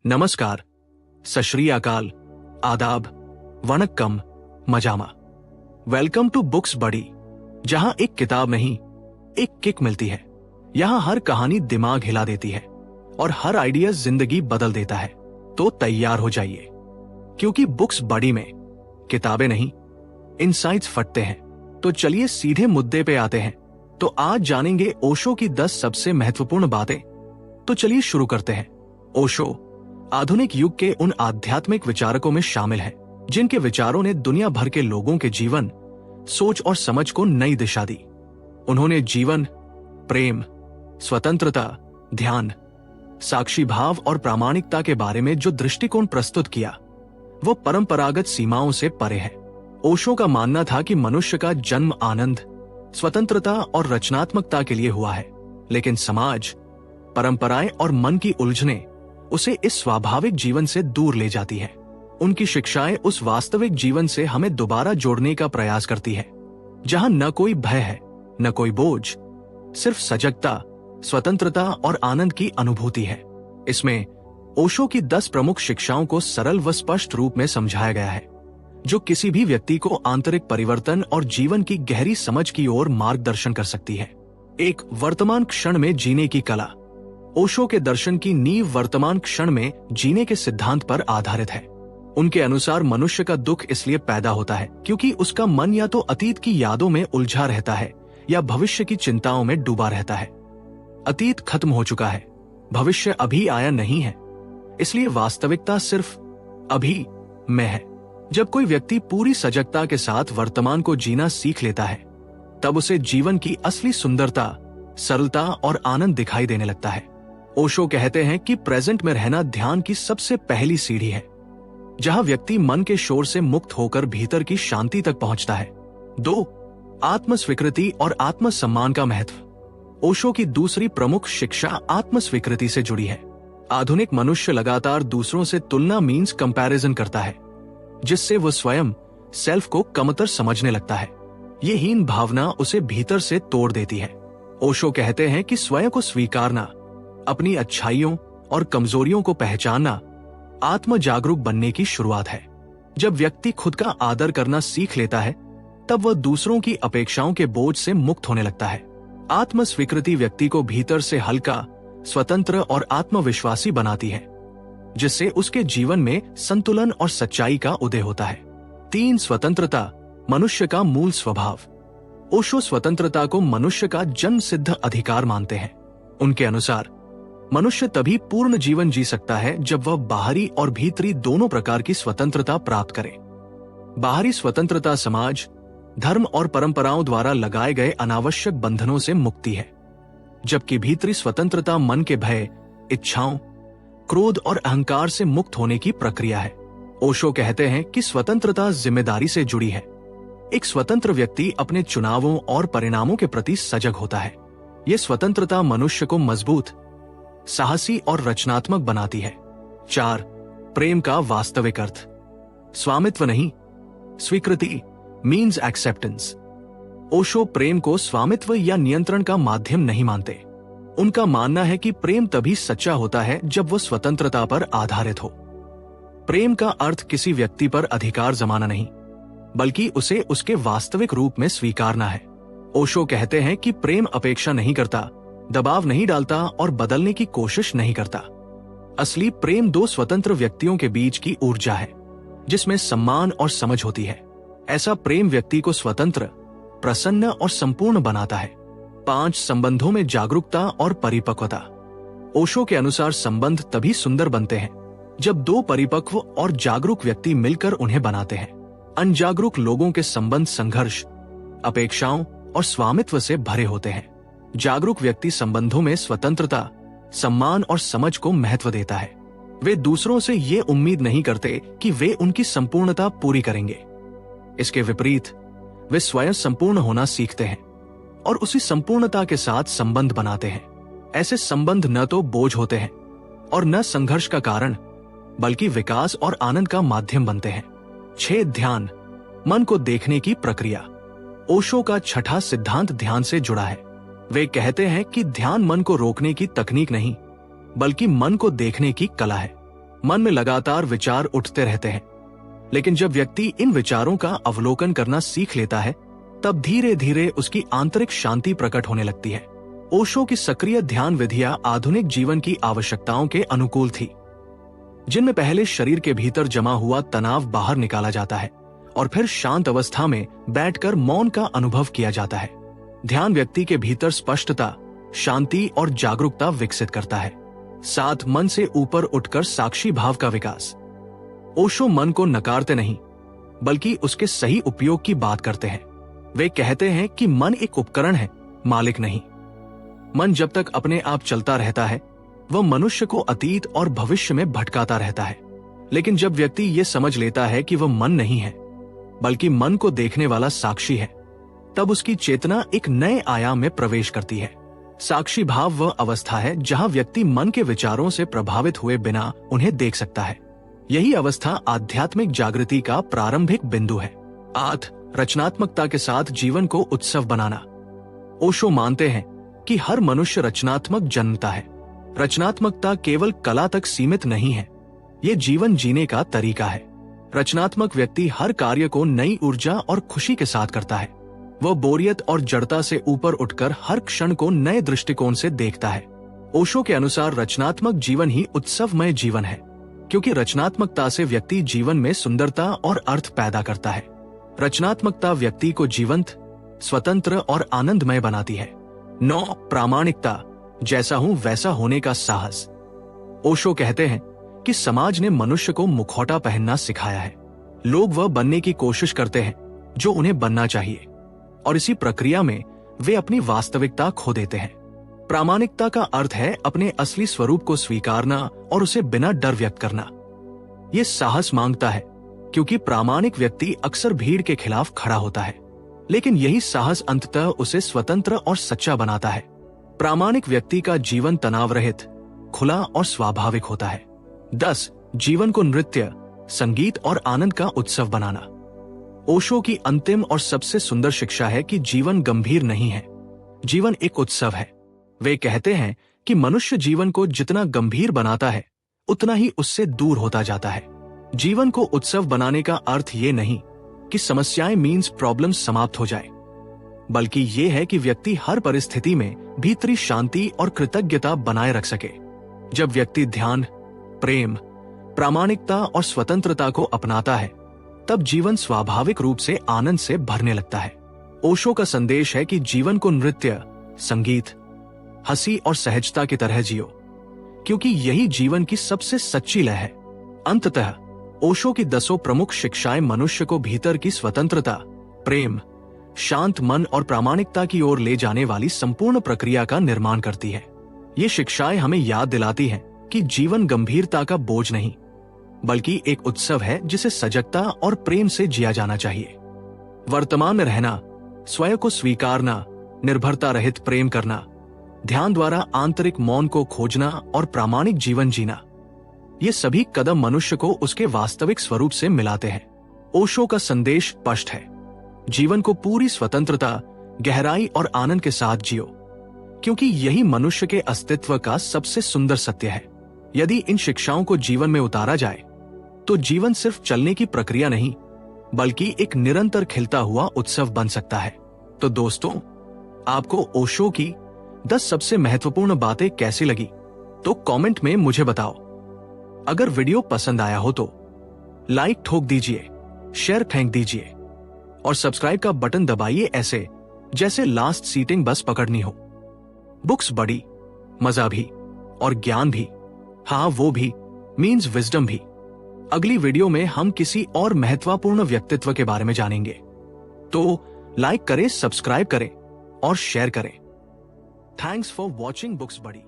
नमस्कार, सत श्री अकाल, आदाब, वणक्कम, मजामा। वेलकम टू बुक्स बडी, जहां एक किताब नहीं, एक किक मिलती है। यहां हर कहानी दिमाग हिला देती है और हर आइडिया जिंदगी बदल देता है। तो तैयार हो जाइए, क्योंकि बुक्स बडी में किताबें नहीं, इनसाइट्स फटते हैं। तो चलिए सीधे मुद्दे पे आते हैं। तो आज जानेंगे ओशो की 10 सबसे महत्वपूर्ण बातें। तो चलिए शुरू करते हैं। ओशो आधुनिक युग के उन आध्यात्मिक विचारकों में शामिल हैं, जिनके विचारों ने दुनिया भर के लोगों के जीवन, सोच और समझ को नई दिशा दी। उन्होंने जीवन, प्रेम, स्वतंत्रता, ध्यान, साक्षी भाव और प्रामाणिकता के बारे में जो दृष्टिकोण प्रस्तुत किया, वो परंपरागत सीमाओं से परे है। ओशो का मानना था कि मनुष्य का जन्म आनंद, स्वतंत्रता और रचनात्मकता के लिए हुआ है, लेकिन समाज, परंपराएं और मन की उलझनें उसे इस स्वाभाविक जीवन से दूर ले जाती है। उनकी शिक्षाएं उस वास्तविक जीवन से हमें दोबारा जोड़ने का प्रयास करती है, जहां न कोई भय है, न कोई बोझ, सिर्फ सजगता, स्वतंत्रता और आनंद की अनुभूति है। इसमें ओशो की 10 प्रमुख शिक्षाओं को सरल व स्पष्ट रूप में समझाया गया है, जो किसी भी व्यक्ति को आंतरिक परिवर्तन और जीवन की गहरी समझ की ओर मार्गदर्शन कर सकती है। एक वर्तमान क्षण में जीने की कला। ओशो के दर्शन की नींव वर्तमान क्षण में जीने के सिद्धांत पर आधारित है। उनके अनुसार मनुष्य का दुख इसलिए पैदा होता है क्योंकि उसका मन या तो अतीत की यादों में उलझा रहता है या भविष्य की चिंताओं में डूबा रहता है। अतीत खत्म हो चुका है, भविष्य अभी आया नहीं है, इसलिए वास्तविकता सिर्फ अभी में है। जब कोई व्यक्ति पूरी सजगता के साथ वर्तमान को जीना सीख लेता है, तब उसे जीवन की असली सुंदरता, सरलता और आनंद दिखाई देने लगता है। ओशो कहते हैं कि प्रेजेंट में रहना ध्यान की सबसे पहली सीढ़ी है, जहां व्यक्ति मन के शोर से मुक्त होकर भीतर की शांति तक पहुंचता है। 2. आत्म स्वीकृति और आत्म सम्मान का महत्व। ओशो की दूसरी प्रमुख शिक्षा आत्म स्वीकृति से जुड़ी है। आधुनिक मनुष्य लगातार दूसरों से तुलना मीन्स कंपैरिजन करता है, जिससे वो स्वयं सेल्फ को कमतर समझने लगता है। ये हीन भावना उसे भीतर से तोड़ देती है। ओशो कहते हैं कि स्वयं को स्वीकारना, अपनी अच्छाइयों और कमजोरियों को पहचानना आत्म जागरूक बनने की शुरुआत है। जब व्यक्ति खुद का आदर करना सीख लेता है, तब वह दूसरों की अपेक्षाओं के बोझ से मुक्त होने लगता है। आत्म स्वीकृति व्यक्ति को भीतर से हल्का, स्वतंत्र और आत्मविश्वासी बनाती है, जिससे उसके जीवन में संतुलन और सच्चाई का उदय होता है। 3. स्वतंत्रता, मनुष्य का मूल स्वभाव। ओशो स्वतंत्रता को मनुष्य का जन्म सिद्ध अधिकार मानते हैं। उनके अनुसार मनुष्य तभी पूर्ण जीवन जी सकता है जब वह बाहरी और भीतरी दोनों प्रकार की स्वतंत्रता प्राप्त करे। बाहरी स्वतंत्रता समाज, धर्म और परंपराओं द्वारा लगाए गए अनावश्यक बंधनों से मुक्ति है, जबकि भीतरी स्वतंत्रता मन के भय, इच्छाओं, क्रोध और अहंकार से मुक्त होने की प्रक्रिया है। ओशो कहते हैं कि स्वतंत्रता जिम्मेदारी से जुड़ी है। एक स्वतंत्र व्यक्ति अपने चुनावों और परिणामों के प्रति सजग होता है। ये स्वतंत्रता मनुष्य को मजबूत, साहसी और रचनात्मक बनाती है। 4. प्रेम का वास्तविक अर्थ। स्वामित्व नहीं, स्वीकृति मीन्स एक्सेप्टेंस। ओशो प्रेम को स्वामित्व या नियंत्रण का माध्यम नहीं मानते। उनका मानना है कि प्रेम तभी सच्चा होता है जब वो स्वतंत्रता पर आधारित हो। प्रेम का अर्थ किसी व्यक्ति पर अधिकार जमाना नहीं, बल्कि उसे उसके वास्तविक रूप में स्वीकारना है। ओशो कहते हैं कि प्रेम अपेक्षा नहीं करता, दबाव नहीं डालता और बदलने की कोशिश नहीं करता। असली प्रेम 2 स्वतंत्र व्यक्तियों के बीच की ऊर्जा है, जिसमें सम्मान और समझ होती है। ऐसा प्रेम व्यक्ति को स्वतंत्र, प्रसन्न और संपूर्ण बनाता है। 5. संबंधों में जागरूकता और परिपक्वता। ओशो के अनुसार संबंध तभी सुंदर बनते हैं जब 2 परिपक्व और जागरूक व्यक्ति मिलकर उन्हें बनाते हैं। अनजागरूक लोगों के संबंध संघर्ष, अपेक्षाओं और स्वामित्व से भरे होते हैं। जागरूक व्यक्ति संबंधों में स्वतंत्रता, सम्मान और समझ को महत्व देता है। वे दूसरों से ये उम्मीद नहीं करते कि वे उनकी संपूर्णता पूरी करेंगे। इसके विपरीत वे स्वयं संपूर्ण होना सीखते हैं और उसी संपूर्णता के साथ संबंध बनाते हैं। ऐसे संबंध न तो बोझ होते हैं और न संघर्ष का कारण, बल्कि विकास और आनंद का माध्यम बनते हैं। 6. ध्यान, मन को देखने की प्रक्रिया। ओशो का 6ठा सिद्धांत ध्यान से जुड़ा है। वे कहते हैं कि ध्यान मन को रोकने की तकनीक नहीं, बल्कि मन को देखने की कला है। मन में लगातार विचार उठते रहते हैं। लेकिन जब व्यक्ति इन विचारों का अवलोकन करना सीख लेता है, तब धीरे धीरे उसकी आंतरिक शांति प्रकट होने लगती है। ओशो की सक्रिय ध्यान विधियां आधुनिक जीवन की आवश्यकताओं के अनुकूल थी, जिनमें पहले शरीर के भीतर जमा हुआ तनाव बाहर निकाला जाता है और फिर शांत अवस्था में बैठकर मौन का अनुभव किया जाता है। ध्यान व्यक्ति के भीतर स्पष्टता, शांति और जागरूकता विकसित करता है, साथ मन से ऊपर उठकर साक्षी भाव का विकास। ओशो मन को नकारते नहीं, बल्कि उसके सही उपयोग की बात करते हैं। वे कहते हैं कि मन एक उपकरण है, मालिक नहीं। मन जब तक अपने आप चलता रहता है, वह मनुष्य को अतीत और भविष्य में भटकाता रहता है। लेकिन जब व्यक्ति ये समझ लेता है कि वह मन नहीं है, बल्कि मन को देखने वाला साक्षी है, तब उसकी चेतना एक नए आयाम में प्रवेश करती है। साक्षी भाव वह अवस्था है जहां व्यक्ति मन के विचारों से प्रभावित हुए बिना उन्हें देख सकता है। यही अवस्था आध्यात्मिक जागृति का प्रारंभिक बिंदु है। रचनात्मकता के साथ जीवन को उत्सव बनाना। ओशो मानते हैं कि हर मनुष्य रचनात्मक जन्मता है। रचनात्मकता केवल कला तक सीमित नहीं है, ये जीवन जीने का तरीका है। रचनात्मक व्यक्ति हर कार्य को नई ऊर्जा और खुशी के साथ करता है। वह बोरियत और जड़ता से ऊपर उठकर हर क्षण को नए दृष्टिकोण से देखता है। ओशो के अनुसार रचनात्मक जीवन ही उत्सवमय जीवन है, क्योंकि रचनात्मकता से व्यक्ति जीवन में सुंदरता और अर्थ पैदा करता है। रचनात्मकता व्यक्ति को जीवंत, स्वतंत्र और आनंदमय बनाती है। 9. प्रामाणिकता, जैसा हूं वैसा होने का साहस। ओशो कहते हैं कि समाज ने मनुष्य को मुखौटा पहनना सिखाया है। लोग वह बनने की कोशिश करते हैं जो उन्हें बनना चाहिए, और इसी प्रक्रिया में वे अपनी वास्तविकता खो देते हैं। प्रामाणिकता का अर्थ है अपने असली स्वरूप को स्वीकारना और उसे बिना डर व्यक्त करना। ये साहस मांगता है, क्योंकि प्रामाणिक व्यक्ति अक्सर भीड़ के खिलाफ खड़ा होता है, लेकिन यही साहस अंततः उसे स्वतंत्र और सच्चा बनाता है। प्रामाणिक व्यक्ति का जीवन तनाव रहित, खुला और स्वाभाविक होता है। 10. जीवन को नृत्य, संगीत और आनंद का उत्सव बनाना। ओशो की अंतिम और सबसे सुंदर शिक्षा है कि जीवन गंभीर नहीं है, जीवन एक उत्सव है। वे कहते हैं कि मनुष्य जीवन को जितना गंभीर बनाता है, उतना ही उससे दूर होता जाता है। जीवन को उत्सव बनाने का अर्थ ये नहीं कि समस्याएं मीन्स प्रॉब्लम्स समाप्त हो जाए, बल्कि ये है कि व्यक्ति हर परिस्थिति में भीतरी शांति और कृतज्ञता बनाए रख सके। जब व्यक्ति ध्यान, प्रेम, प्रामाणिकता और स्वतंत्रता को अपनाता है, तब जीवन स्वाभाविक रूप से आनंद से भरने लगता है। ओशो का संदेश है कि जीवन को नृत्य, संगीत, हंसी और सहजता की तरह जियो, क्योंकि यही जीवन की सबसे सच्ची लय है। अंततः ओशो की 10 प्रमुख शिक्षाएं मनुष्य को भीतर की स्वतंत्रता, प्रेम, शांत मन और प्रामाणिकता की ओर ले जाने वाली संपूर्ण प्रक्रिया का निर्माण करती है। ये शिक्षाएं हमें याद दिलाती हैं कि जीवन गंभीरता का बोझ नहीं, बल्कि एक उत्सव है जिसे सजगता और प्रेम से जिया जाना चाहिए। वर्तमान में रहना, स्वयं को स्वीकारना, निर्भरता रहित प्रेम करना, ध्यान द्वारा आंतरिक मौन को खोजना और प्रामाणिक जीवन जीना, ये सभी कदम मनुष्य को उसके वास्तविक स्वरूप से मिलाते हैं। ओशो का संदेश स्पष्ट है, जीवन को पूरी स्वतंत्रता, गहराई और आनंद के साथ जियो, क्योंकि यही मनुष्य के अस्तित्व का सबसे सुंदर सत्य है। यदि इन शिक्षाओं को जीवन में उतारा जाए, तो जीवन सिर्फ चलने की प्रक्रिया नहीं, बल्कि एक निरंतर खिलता हुआ उत्सव बन सकता है। तो दोस्तों, आपको ओशो की 10 सबसे महत्वपूर्ण बातें कैसी लगी, तो कमेंट में मुझे बताओ। अगर वीडियो पसंद आया हो तो लाइक ठोक दीजिए, शेयर फेंक दीजिए और सब्सक्राइब का बटन दबाइए, ऐसे जैसे लास्ट सीटिंग बस पकड़नी हो। बुक्स बड़ी, मजा भी और ज्ञान भी, हाँ वो भी मीन्स विजडम भी। अगली वीडियो में हम किसी और महत्वपूर्ण व्यक्तित्व के बारे में जानेंगे। तो लाइक करें, सब्सक्राइब करें और शेयर करें। थैंक्स फॉर वॉचिंग बुक्स बड़ी।